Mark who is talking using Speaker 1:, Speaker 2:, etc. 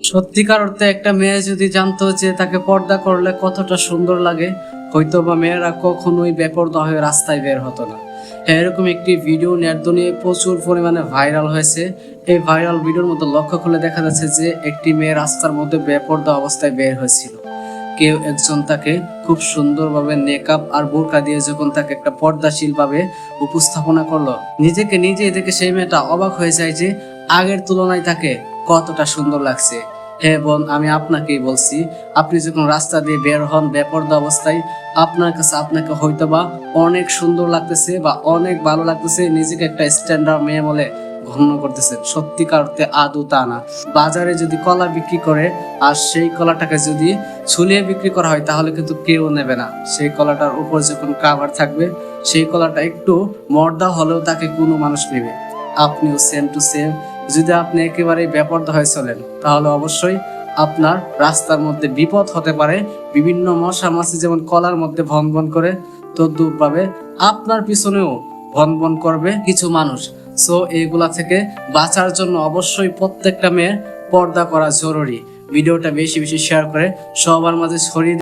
Speaker 1: সত্যিকার অর্থে একটা মেয়ে যদি জানতো যে তাকে পর্দা করলে কতটা সুন্দর লাগে, হয়তো বা মেয়েরা কখনোই বেপরদা হয়ে রাস্তায় বের হতো না। এরকম একটি ভিডিও নেট দুনিয়ায় প্রচুর পরিমাণে ভাইরাল হয়েছে। এই ভাইরাল ভিডিওর মধ্যে লক্ষ্য করলে দেখা যাচ্ছে যে একটি মেয়ে রাস্তার মধ্যে বেপরদা অবস্থায় বের হয়েছিল। কেউ একজন তাকে খুব সুন্দরভাবে নেকআপ আর বোরকা দিয়ে যখন তাকে একটা পর্দাশীল ভাবে উপস্থাপনা করলো, নিজেকে নিজেই দেখে সেই মেয়েটা অবাক হয়ে যায় যে আগের তুলনায় তাকে কতটা সুন্দর লাগছে। হ্যাঁ বোন, আমি আপনাকেই বলছি, আপনি যখন রাস্তা দিয়ে বের হন বেপরদা অবস্থায়, আপনার কাছে আপনাকে হয়তোবা অনেক সুন্দর লাগতেছে বা অনেক ভালো লাগতেছে, নিজেকে একটা স্ট্যান্ডার্ড মেয়ে বলে গণ্য করতেছেন। সত্যিকার অর্থে আদৌ তা না। বাজারে যদি কলা বিক্রি করে আর সেই কলাটাকে যদি ঝুলিয়ে বিক্রি করা হয় তাহলে কিন্তু কেউ নেবে না। সেই কলাটার উপর যখন কাভার থাকবে, সেই কলাটা একটু মর্দা হলেও তাকে কোনো মানুষ নেবে। আপনিও সেম টু সেম, যদি আপনি একেবারেই বেপরদা হয়ে চলেন তাহলে অবশ্যই আপনার রাস্তার মধ্যে বিপদ হতে পারে। বিভিন্ন মশা মাছি যেমন কলার মধ্যে ভন ভন করে, তদ্রূপভাবে আপনার পিছনেও ভন ভন করবে কিছু মানুষ। সো এইগুলা থেকে বাঁচার জন্য অবশ্যই প্রত্যেকটা মেয়ের পর্দা করা জরুরি। ভিডিওটা বেশি বেশি শেয়ার করে সবার মাঝে ছড়িয়ে